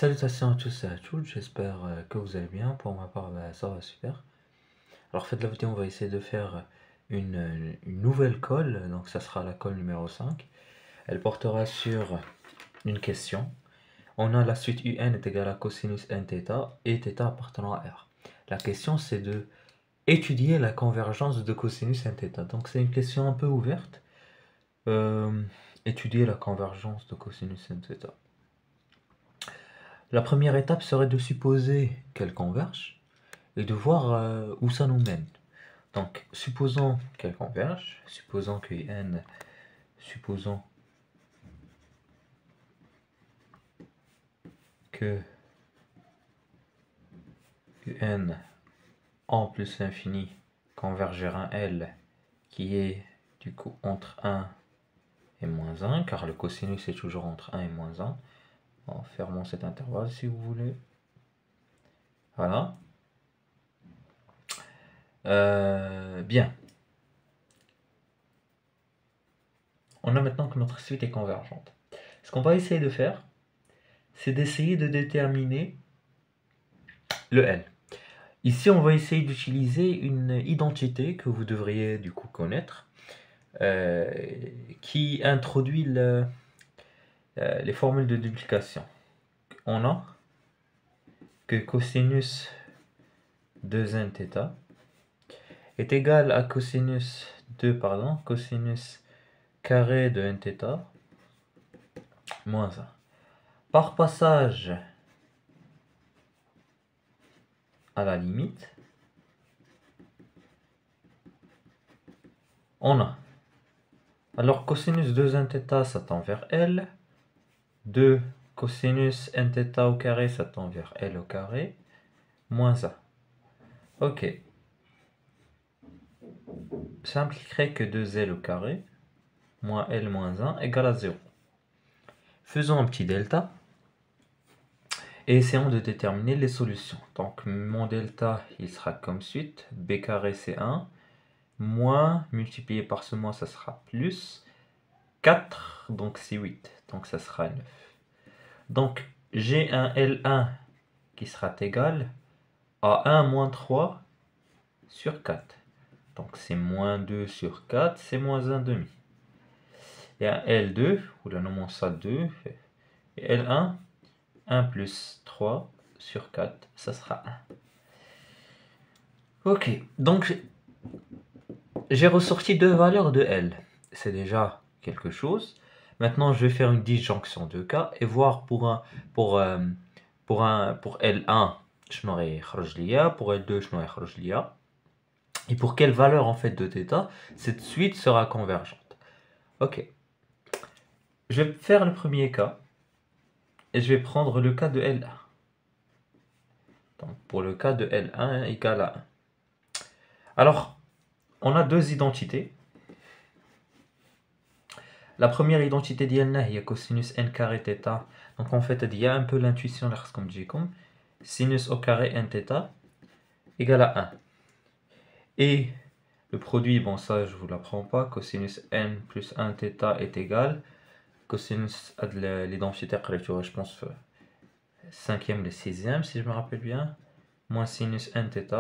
Salutations à tous et à toutes, j'espère que vous allez bien. Pour ma part, ça va super. Alors, faites la vidéo, on va essayer de faire une nouvelle colle, donc ça sera la colle numéro 5. Elle portera sur une question. On a la suite UN est égale à cosinus nθ et θ appartenant à R. La question, c'est de étudier la convergence de cosinus nθ. Donc, c'est une question un peu ouverte. Étudier la convergence de cosinus nθ. La première étape serait de supposer qu'elle converge et de voir où ça nous mène. Donc, supposons qu'elle converge, supposons que n, supposons que n en plus l'infini converge vers un L qui est du coup entre 1 et moins 1, car le cosinus est toujours entre 1 et moins 1. En fermons cet intervalle si vous voulez. Voilà. Bien. On a maintenant que notre suite est convergente. Ce qu'on va essayer de faire, c'est d'essayer de déterminer le L. Ici, on va essayer d'utiliser une identité que vous devriez du coup connaître, qui introduit les formules de duplication. On a que cosinus 2nθ est égal à cosinus carré de nθ moins 1. Par passage à la limite, on a, alors cosinus 2nθ ça tend vers L, 2 cosinus nθ au carré ça tend vers L au carré, moins 1. Ok. Ça impliquerait que 2L au carré, moins L moins 1, égale à 0. Faisons un petit delta, et essayons de déterminer les solutions. Donc mon delta, il sera comme suite, b carré c'est 1, moins, multiplié par ce moins, ça sera plus, 4, donc c'est 8, donc ça sera 9. Donc j'ai un L1 qui sera égal à 1 moins 3 sur 4. Donc c'est moins 2 sur 4, c'est moins 1 demi. Et un L2, ou là nommons ça 2, et L1, 1 plus 3 sur 4, ça sera 1. Ok, donc j'ai ressorti deux valeurs de L. C'est déjà quelque chose. Maintenant, je vais faire une disjonction de cas et voir pour L1, je n'aurai خرج ليا, pour L2, je n'aurai خرج ليا. Et pour quelle valeur en fait de θ, cette suite sera convergente. Ok. Je vais faire le premier cas et je vais prendre le cas de L1. Donc pour le cas de L1 égale à 1. Alors, on a deux identités. La première identité ديالنا هي cosinus n carré θ. Donc en fait, il y a un peu l'intuition là comme dit comme sinus au carré nθ égale à 1. Et le produit, bon ça je vous l'apprends pas, cosinus n plus 1 θ est égal cosinus de l'identité je pense 5e et 6e si je me rappelle bien, moins sinus nθ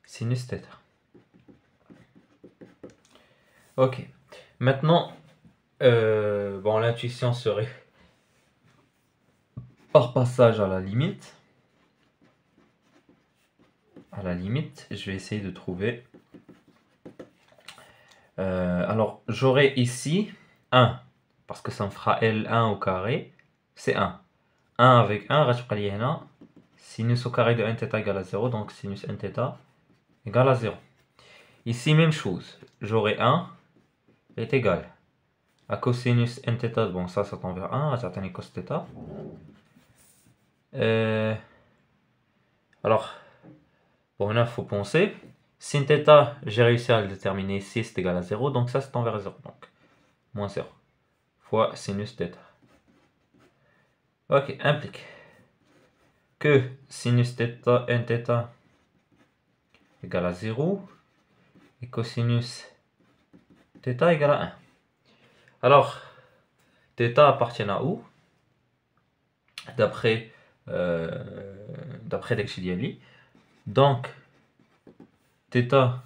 sinus θ. Ok, maintenant bon, l'intuition serait par passage à la limite. À la limite, je vais essayer de trouver. Alors, j'aurai ici 1, parce que ça me fera L1 au carré, c'est 1. 1 avec 1, sinus au carré de nθ égale à 0, donc sinus nθ égale à 0. Ici, même chose, j'aurai 1 est égal à cosinus nθ, bon ça tend vers 1, à certaines cos θ. Alors, bon là, il faut penser. Sin θ, j'ai réussi à le déterminer ici, c'est égal à 0, donc ça tend vers 0. Donc, moins 0 fois sinus θ. Ok, implique que sinus θ, nθ égale à 0 et cosinus θ égale à 1. Alors, θ appartient à où? d'après داكشي ديالي. Donc θ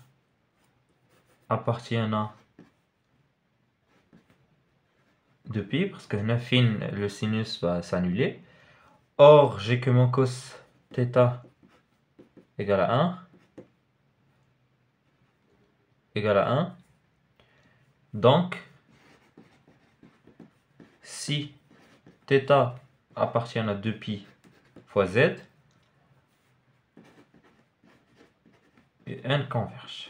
appartient à 2π parce que هنا فين le sinus va s'annuler. Or j'ai que mon cos θ égale à 1. Donc si θ appartient à 2π fois z, et n converge.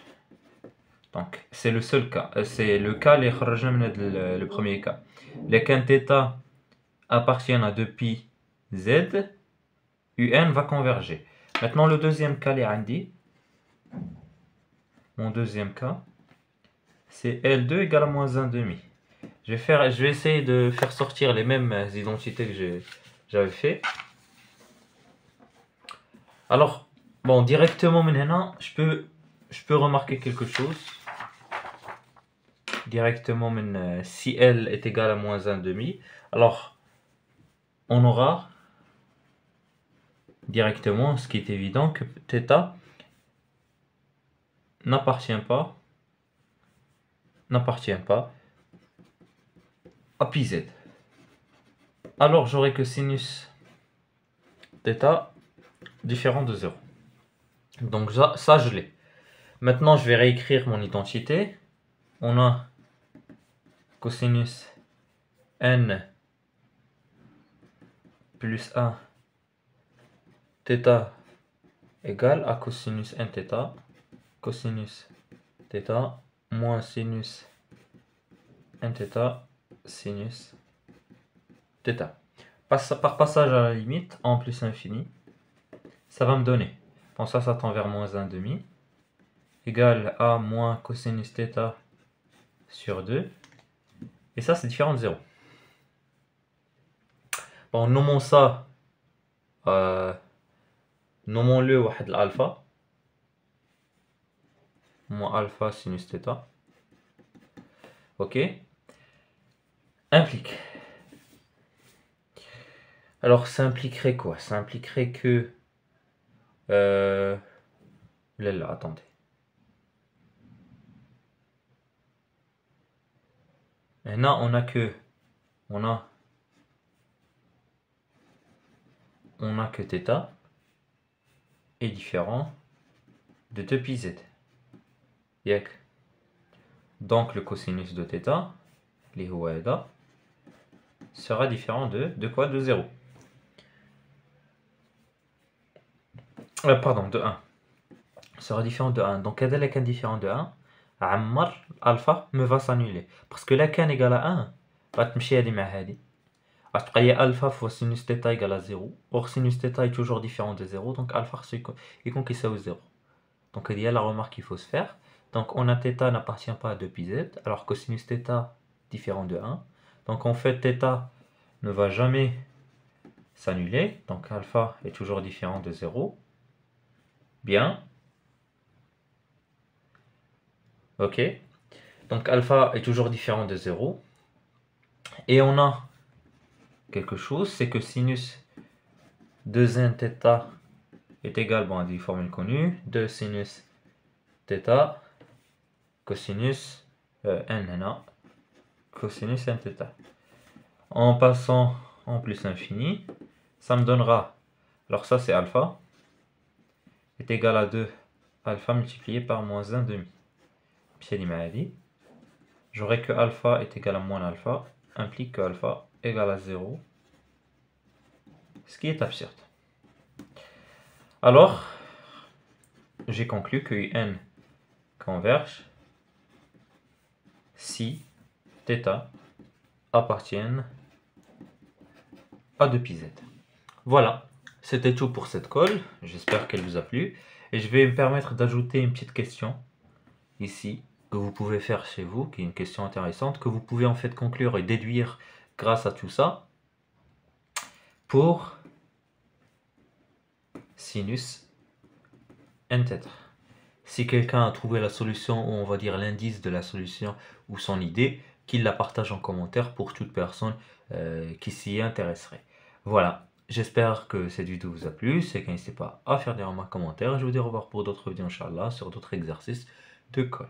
Donc c'est le seul cas, c'est le cas اللي خرجنا من le premier cas. Les qu'un θ appartient à 2π z, un va converger. Maintenant le deuxième cas اللي عندي, mon deuxième cas, c'est L2 égale à moins 1 demi. Je vais essayer de faire sortir les mêmes identités que j'avais fait. Alors, bon, directement maintenant, je peux remarquer quelque chose. Directement, si L est égal à moins 1 demi, alors on aura directement, ce qui est évident, que θ n'appartient pas à πz. Alors j'aurai que sinus θ différent de 0. Donc ça je l'ai. Maintenant je vais réécrire mon identité. On a cosinus n plus 1 θ égale à cosinus n θ, cosinus θ moins sinus n θ sinus θ. Par passage à la limite, en plus infini, ça va me donner, bon ça tend vers moins 1 demi, égale à moins cosinus θ sur 2, et ça c'est différent de 0. Bon, nommons ça, nommons-le واحد l'alpha, moins alpha sinus θ, ok, implique. Alors ça impliquerait quoi? Ça impliquerait que là, attendez. Maintenant on a que θ est différent de 2πz. Donc le cosinus de θ, اللي هو هذا, sera différent de quoi? De 0. Pardon, de 1. Sera différent de 1. Donc هذا اللي كان différent de 1, عمر alpha me va s'annuler. Parce que là كان égal à 1, غتمشي هذه مع هذه. غتبقى هي alpha fois sinus θ égale à 0. Or sinus θ est toujours différent de 0, donc alpha يكون كيساوي 0. Donc il y a la remarque qu'il faut se faire. Donc on a θ n'appartient pas à 2πz, alors que sinus θ différent de 1. Donc en fait θ ne va jamais s'annuler, donc alpha est toujours différent de 0. Bien. Ok. Donc alpha est toujours différent de 0. Et on a quelque chose, c'est que sinus de n θ est égal, bon, à des formules connues, de sinus θ cosinus n, cosinus n θ. En passant en plus infini, ça me donnera, alors ça c'est alpha, est égal à 2 alpha multiplié par moins 1 demi. J'aurai que alpha est égal à moins alpha, implique que alpha égale à 0, ce qui est absurde. Alors, j'ai conclu que n converge si θ appartiennent à 2πz. Voilà, c'était tout pour cette colle. J'espère qu'elle vous a plu. Et je vais me permettre d'ajouter une petite question ici que vous pouvez faire chez vous, qui est une question intéressante, que vous pouvez en fait conclure et déduire grâce à tout ça pour sinus n-θ. Si quelqu'un a trouvé la solution, ou on va dire l'indice de la solution ou son idée, qu'il la partage en commentaire pour toute personne qui s'y intéresserait. Voilà, J'espère que cette vidéo vous a plu. C'est qu'n'hésitez pas à faire des remarques, commentaires. Je vous dis au revoir pour d'autres vidéos, Inch'Allah, sur d'autres exercices de colle.